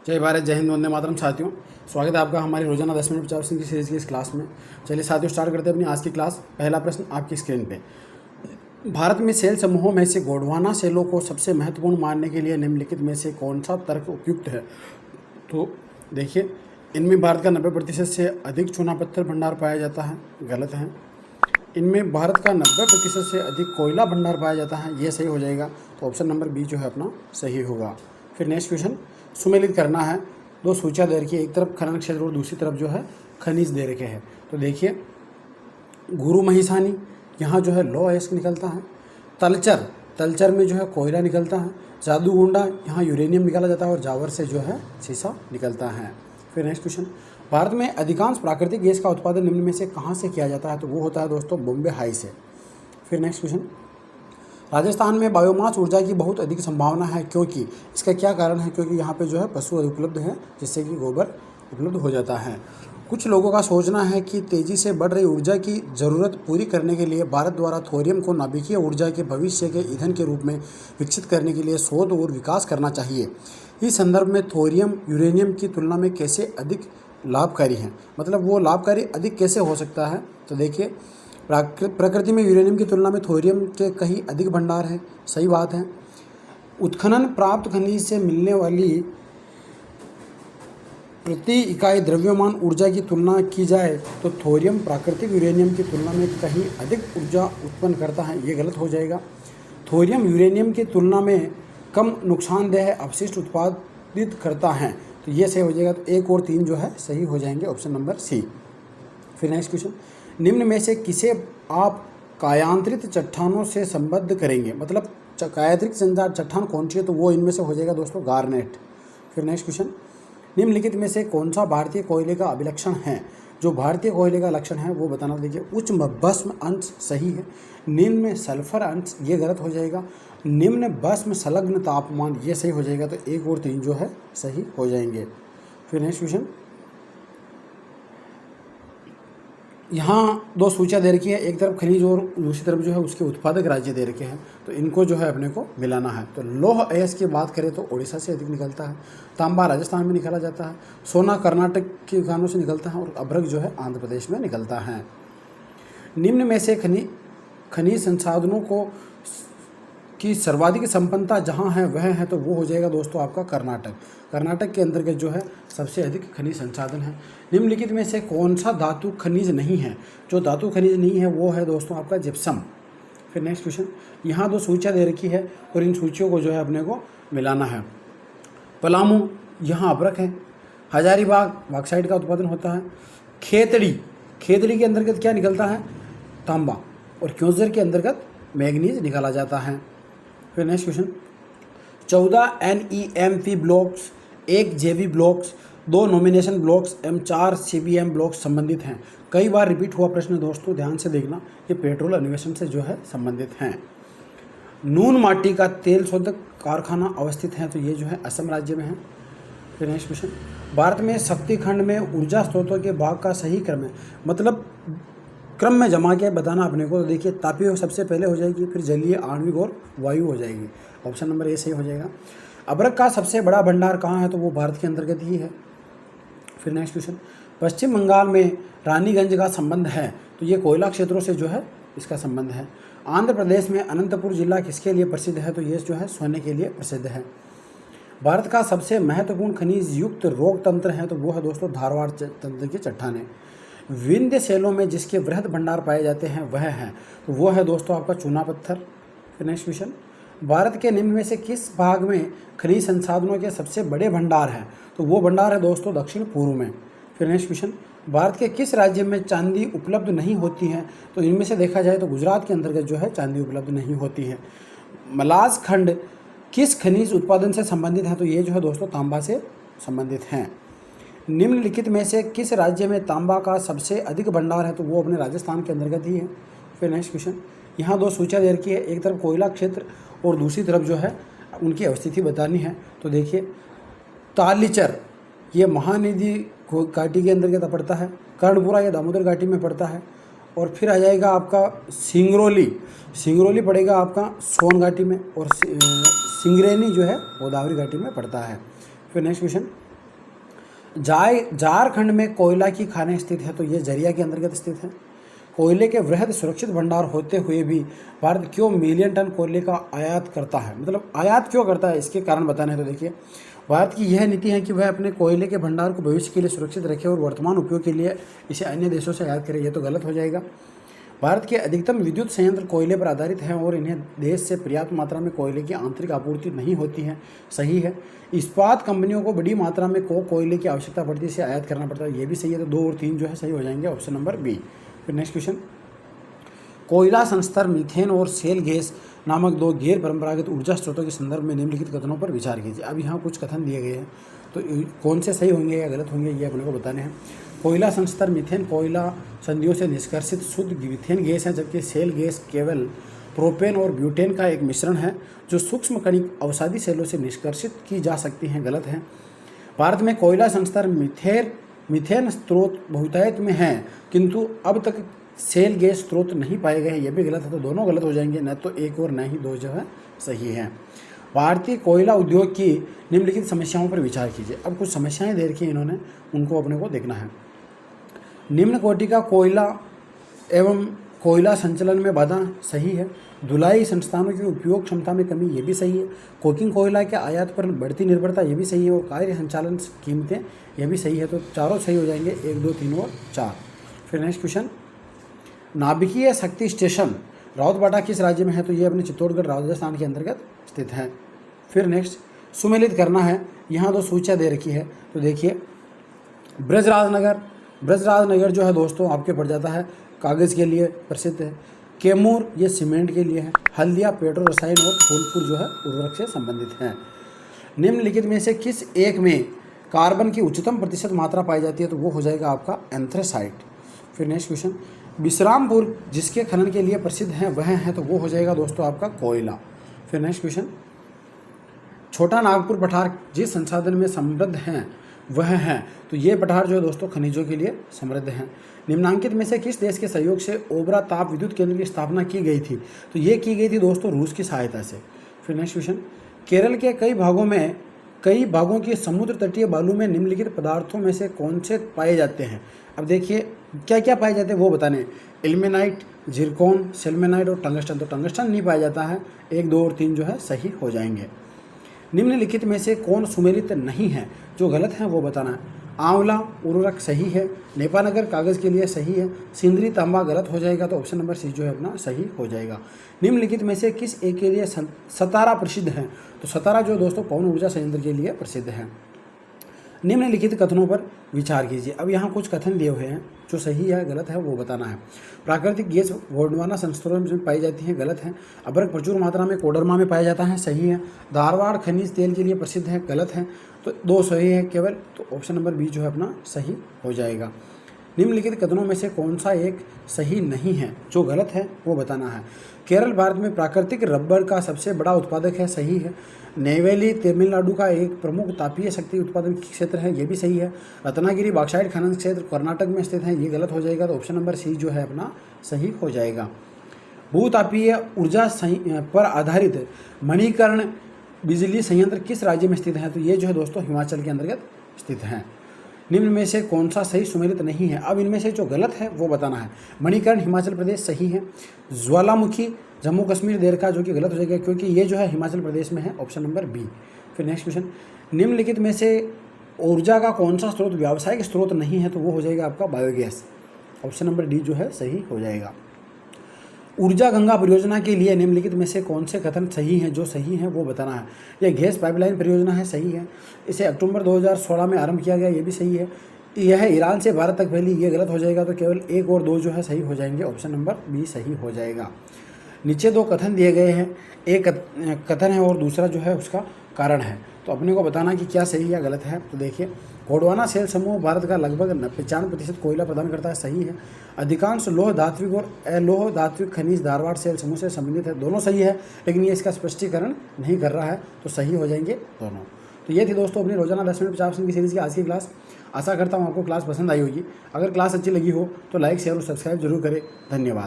जय भारत, जय हिंद, वंदे मातरम। साथियों, स्वागत है आपका हमारी रोजाना 10 मिनट 50% की सीरीज की इस क्लास में। चलिए साथियों, स्टार्ट करते हैं अपनी आज की क्लास। पहला प्रश्न आपकी स्क्रीन पे। भारत में सेल समूहों में से गोंडवाना सेलों को सबसे महत्वपूर्ण मानने के लिए निम्नलिखित में से कौन सा तर्क उपयुक्त है? तो देखिए, इनमें भारत का 90% से अधिक चूना पत्थर भंडार पाया जाता है, गलत है। इनमें भारत का 90% से अधिक कोयला भंडार पाया जाता है, ये सही हो जाएगा। तो ऑप्शन नंबर बी जो है अपना सही होगा। फिर नेक्स्ट क्वेश्चन, सुमेलित करना है। दो सूचियाँ दे रखी है, एक तरफ खनन क्षेत्र और दूसरी तरफ जो है खनिज दे रखे हैं। तो देखिए, गुरु महिसानी यहाँ जो है लौह अयस्क निकलता है। तलचर में जो है कोयला निकलता है। जादूगोंडा यहाँ यूरेनियम निकाला जाता है और जावर से जो है शीशा निकलता है। फिर नेक्स्ट क्वेश्चन, भारत में अधिकांश प्राकृतिक गैस का उत्पादन निम्न में से कहाँ से किया जाता है? तो वो होता है दोस्तों बॉम्बे हाई से। फिर नेक्स्ट क्वेश्चन, राजस्थान में बायोमास ऊर्जा की बहुत अधिक संभावना है, क्योंकि इसका क्या कारण है? क्योंकि यहाँ पे जो है पशु उपलब्ध है, जिससे कि गोबर उपलब्ध हो जाता है। कुछ लोगों का सोचना है कि तेज़ी से बढ़ रही ऊर्जा की ज़रूरत पूरी करने के लिए भारत द्वारा थोरियम को नाभिकीय ऊर्जा के भविष्य के ईंधन के रूप में विकसित करने के लिए शोध और विकास करना चाहिए। इस संदर्भ में थोरियम यूरेनियम की तुलना में कैसे अधिक लाभकारी है? मतलब वो लाभकारी अधिक कैसे हो सकता है? तो देखिए, प्रकृति में यूरेनियम की तुलना में थोरियम के कहीं अधिक भंडार है, सही बात है। उत्खनन प्राप्त खनिज से मिलने वाली प्रति इकाई द्रव्यमान ऊर्जा की तुलना की जाए तो थोरियम प्राकृतिक यूरेनियम की तुलना में कहीं अधिक ऊर्जा उत्पन्न करता है, ये गलत हो जाएगा। थोरियम यूरेनियम की तुलना में कम नुकसानदेह अपशिष्ट उत्पादित करता है, तो ये सही हो जाएगा। तो 1 और 3 जो है सही हो जाएंगे, ऑप्शन नंबर सी। फिर नेक्स्ट क्वेश्चन, निम्न में से किसे आप कायांतरित चट्टानों से संबद्ध करेंगे? मतलब कायांतरित चट्टान कौन सी है? तो वो इनमें से हो जाएगा दोस्तों गार्नेट। फिर नेक्स्ट क्वेश्चन, निम्नलिखित में से कौन सा भारतीय कोयले का अभिलक्षण है? जो भारतीय कोयले का लक्षण है वो बताना। देखिए, उच्च भस्म अंश सही है, निम्न में सल्फर अंश ये गलत हो जाएगा, निम्न भस्म संलग्न तापमान ये सही हो जाएगा। तो 1 और 3 जो है सही हो जाएंगे। फिर नेक्स्ट क्वेश्चन, यहाँ 2 सूचियाँ दे रखी है, एक तरफ खनिज और दूसरी तरफ जो है उसके उत्पादक राज्य दे रखे हैं, तो इनको जो है अपने को मिलाना है। तो लौह अयस्क की बात करें तो उड़ीसा से अधिक निकलता है, तांबा राजस्थान में निकाला जाता है, सोना कर्नाटक के खानों से निकलता है और अभ्रक जो है आंध्र प्रदेश में निकलता है। निम्न में से खनिज संसाधनों की सर्वाधिक संपन्नता जहाँ है वह है, तो वो हो जाएगा दोस्तों आपका कर्नाटक के अंतर्गत जो है सबसे अधिक खनिज संसाधन है। निम्नलिखित में से कौन सा धातु खनिज नहीं है? जो धातु खनिज नहीं है वो है दोस्तों आपका जिप्सम। फिर नेक्स्ट क्वेश्चन, यहाँ 2 सूचियाँ दे रखी है और इन सूचियों को जो है अपने को मिलाना है। पलामू यहाँ अभ्रक है, हजारीबाग बॉक्साइट का उत्पादन होता है, खेतड़ी के अंतर्गत क्या निकलता है? तांबा, और क्योंझर के अंतर्गत मैग्नीज निकाला जाता है। फिर next question, 14 NEMP blocks, 1 JV blocks, 2 nomination blocks एवं 4 CBM ब्लॉक्स संबंधित हैं। कई बार रिपीट हुआ प्रश्न दोस्तों, ध्यान से देखना, ये पेट्रोल अन्वेषण से जो है संबंधित हैं। नून माटी का तेल शोधक कारखाना अवस्थित है, तो ये जो है असम राज्य में है। फिर नेक्स्ट क्वेश्चन, भारत में शक्ति खंड में ऊर्जा स्रोतों के भाग का सही क्रम है, मतलब क्रम में जमा के बताना अपने को। तो देखिए, तापीय सबसे पहले हो जाएगी, फिर जलीय, आणविक और वायु हो जाएगी। ऑप्शन नंबर ए सही हो जाएगा। अभ्रक का सबसे बड़ा भंडार कहाँ है? तो वो भारत के अंतर्गत ही है। फिर नेक्स्ट क्वेश्चन, पश्चिम बंगाल में रानीगंज का संबंध है, तो ये कोयला क्षेत्रों से जो है इसका संबंध है। आंध्र प्रदेश में अनंतपुर जिला किसके लिए प्रसिद्ध है? तो ये जो है सोने के लिए प्रसिद्ध है। भारत का सबसे महत्वपूर्ण खनिज युक्त रोग तंत्र है, तो वो है दोस्तों धारवाड़ तंत्र की चट्टानें। विंध्य शैलों में जिसके वृहद भंडार पाए जाते हैं वह है, तो वो है दोस्तों आपका चूना पत्थर। फिर नेक्स्ट क्वेश्चन, भारत के निम्न में से किस भाग में खनिज संसाधनों के सबसे बड़े भंडार हैं? तो वो भंडार है दोस्तों दक्षिण पूर्व में। फिर नेक्स्ट क्वेश्चन, भारत के किस राज्य में चांदी उपलब्ध नहीं होती है? तो इनमें से देखा जाए तो गुजरात के अंतर्गत जो है चांदी उपलब्ध नहीं होती है। मलाज खंड किस खनिज उत्पादन से संबंधित है? तो ये जो है दोस्तों तांबा से संबंधित हैं। निम्नलिखित में से किस राज्य में तांबा का सबसे अधिक भंडार है? तो वो अपने राजस्थान के अंतर्गत ही है। फिर नेक्स्ट क्वेश्चन, यहाँ 2 सूचियाँ दे रखी है, एक तरफ कोयला क्षेत्र और दूसरी तरफ जो है उनकी अवस्थिति बतानी है। तो देखिए, तालीचर ये महानदी घाटी के अंतर्गत पड़ता है, कर्णपुरा ये दामोदर घाटी में पड़ता है, और फिर आ जाएगा आपका सिंगरौली पड़ेगा आपका सोन घाटी में, और सिंगरेनी जो है गोदावरी घाटी में पड़ता है। फिर नेक्स्ट क्वेश्चन, झारखंड में कोयला की खानें स्थित है, तो ये झरिया के अंतर्गत स्थित है। कोयले के वृहद सुरक्षित भंडार होते हुए भी भारत क्यों मिलियन टन कोयले का आयात करता है, मतलब आयात क्यों करता है, इसके कारण बताने हैं। तो देखिए, भारत की यह नीति है कि वह अपने कोयले के भंडार को भविष्य के लिए सुरक्षित रखे और वर्तमान उपयोग के लिए इसे अन्य देशों से आयात करे। ये तो गलत हो जाएगा। भारत के अधिकतम विद्युत संयंत्र कोयले पर आधारित हैं और इन्हें देश से पर्याप्त मात्रा में कोयले की आंतरिक आपूर्ति नहीं होती है, सही है। इस्पात कंपनियों को बड़ी मात्रा में कोयले की आवश्यकता पड़ती है, इसे आयात करना पड़ता है, ये भी सही है। तो 2 और 3 जो है सही हो जाएंगे, ऑप्शन नंबर बी। फिर नेक्स्ट क्वेश्चन, कोयला संस्तर मीथेन और शेल गैस नामक 2 गैर परंपरागत ऊर्जा स्रोतों के संदर्भ में निम्नलिखित कथनों पर विचार कीजिए। अब यहाँ कुछ कथन दिए गए हैं, तो कौन से सही होंगे या गलत होंगे, ये अपने को बताने हैं। कोयला संस्तर मीथेन कोयला संधियों से निष्कर्षित शुद्ध मीथेन गैस है, जबकि शेल गैस केवल प्रोपेन और ब्यूटेन का एक मिश्रण है जो सूक्ष्म कणिक अवसादी सेलों से निष्कर्षित की जा सकती हैं, गलत है। भारत में कोयला संस्तर मीथेन स्रोत बहुतायत में हैं, किंतु अब तक शेल गैस स्रोत नहीं पाए गए हैं, ये भी गलत है। तो दोनों गलत हो जाएंगे, न तो 1 और न ही 2 जो है सही है। भारतीय कोयला उद्योग की निम्नलिखित समस्याओं पर विचार कीजिए। अब कुछ समस्याएं दे रखी हैं इन्होंने, उनको अपने को देखना है। निम्न कोटि का कोयला एवं कोयला संचलन में बाधा, सही है। धुलाई संस्थानों की उपयोग क्षमता में कमी, ये भी सही है। कोकिंग कोयला के आयात पर बढ़ती निर्भरता, ये भी सही है। और कार्य संचालन कीमतें, ये भी सही है। तो चारों सही हो जाएंगे, 1, 2, 3 और 4। फिर नेक्स्ट क्वेश्चन, नाभिकीय शक्ति स्टेशन राउतबाटा किस राज्य में है, तो ये अपने चित्तौड़गढ़ राजस्थान के अंतर्गत स्थित है। फिर नेक्स्ट, सुमेलित करना है, यहाँ 2 सूचियाँ दे रखी है। तो देखिए, ब्रजराजनगर जो है दोस्तों आपके पड़ जाता है कागज़ के लिए प्रसिद्ध है। कैमूर ये सीमेंट के लिए है। हल्दिया पेट्रो रसायन और फूलपुर जो है उर्वरक से संबंधित है। निम्नलिखित में से किस एक में कार्बन की उच्चतम प्रतिशत मात्रा पाई जाती है, तो वो हो जाएगा आपका एंथ्रेसाइट। फिर नेक्स्ट क्वेश्चन, विश्रामपुर जिसके खनन के लिए प्रसिद्ध है वह है, तो वो हो जाएगा दोस्तों आपका कोयला। फिर नेक्स्ट क्वेश्चन, छोटा नागपुर पठार जिस संसाधन में समृद्ध हैं वह है, तो ये पठार जो है दोस्तों खनिजों के लिए समृद्ध हैं। निम्नांकित में से किस देश के सहयोग से ओबरा ताप विद्युत केंद्र की स्थापना की गई थी, तो ये की गई थी दोस्तों रूस की सहायता से। फिर नेक्स्ट क्वेश्चन, केरल के कई भागों की समुद्र तटीय बालू में निम्नलिखित पदार्थों में से कौन से पाए जाते हैं। अब देखिए क्या क्या पाए जाते हैं वो बताने, इल्मेनाइट, जिरकॉन, सेल्मेनाइट और टंगस्टन। तो टंगस्टन नहीं पाया जाता है, 1, 2 और 3 जो है सही हो जाएंगे। निम्नलिखित में से कौन सुमेलित नहीं है, जो गलत है वो बताना है। आंवला उर्वरक सही है। नेपानगर कागज़ के लिए सही है। सिंदरी तांबा गलत हो जाएगा, तो ऑप्शन नंबर सी जो है अपना सही हो जाएगा। निम्नलिखित में से किस एक के लिए सतारा प्रसिद्ध है, तो सतारा जो दोस्तों पवन ऊर्जा संयंत्र के लिए प्रसिद्ध है। निम्नलिखित कथनों पर विचार कीजिए। अब यहाँ कुछ कथन दिए हुए हैं, जो सही है गलत है वो बताना है। प्राकृतिक गैस गोंडवाना संस्करण में पाई जाती है, गलत है। अभ्रक प्रचुर मात्रा में कोडरमा में पाया जाता है, सही है। धारवाड़ खनिज तेल के लिए प्रसिद्ध है, गलत है। तो 2 सही है केवल, तो ऑप्शन नंबर बी जो है अपना सही हो जाएगा। निम्नलिखित कथनों में से कौन सा एक सही नहीं है, जो गलत है वो बताना है। केरल भारत में प्राकृतिक रबर का सबसे बड़ा उत्पादक है, सही है। नेवेली तमिलनाडु का एक प्रमुख तापीय शक्ति उत्पादन क्षेत्र है, ये भी सही है। रत्नागिरी बॉक्साइट खनन क्षेत्र कर्नाटक में स्थित है, ये गलत हो जाएगा, तो ऑप्शन नंबर सी जो है अपना सही हो जाएगा। भूतापीय ऊर्जा पर आधारित मणिकर्ण बिजली संयंत्र किस राज्य में स्थित है, तो ये जो है दोस्तों हिमाचल के अंतर्गत स्थित है। निम्न में से कौन सा सही सुमेलित नहीं है, अब इनमें से जो गलत है वो बताना है। मणिकर्ण हिमाचल प्रदेश सही है। ज्वालामुखी जम्मू कश्मीर देर का, जो कि गलत हो जाएगा क्योंकि ये जो है हिमाचल प्रदेश में है, ऑप्शन नंबर बी। फिर नेक्स्ट क्वेश्चन, निम्नलिखित में से ऊर्जा का कौन सा स्रोत व्यावसायिक स्रोत नहीं है, तो वो हो जाएगा आपका बायोगैस, ऑप्शन नंबर डी जो है सही हो जाएगा। ऊर्जा गंगा परियोजना के लिए निम्नलिखित में से कौन से कथन सही हैं, जो सही हैं वो बताना है। यह गैस पाइपलाइन परियोजना है, सही है। इसे अक्टूबर 2016 में आरंभ किया गया, ये भी सही है। यह ईरान से भारत तक फैली, ये गलत हो जाएगा, तो केवल 1 और 2 जो है सही हो जाएंगे, ऑप्शन नंबर बी सही हो जाएगा। नीचे 2 कथन दिए गए हैं, एक कथन है और दूसरा जो है उसका कारण है, तो अपने को बताना कि क्या सही या गलत है। तो देखिए, गोंडवाना सेल समूह भारत का लगभग 95% कोयला प्रदान करता है, सही है। अधिकांश लोह धात्विक और अलोह धात्विक खनिज धारवाड़ सेल समूह से संबंधित है, दोनों सही है, लेकिन ये इसका स्पष्टीकरण नहीं कर रहा है, तो सही हो जाएंगे दोनों। तो ये थी दोस्तों अपनी रोजाना 10 मिनट 50 मिनट की सीरीज़ की आज की क्लास। आशा करता हूँ आपको क्लास पसंद आई होगी। अगर क्लास अच्छी लगी हो तो लाइक शेयर और सब्सक्राइब जरूर करें। धन्यवाद।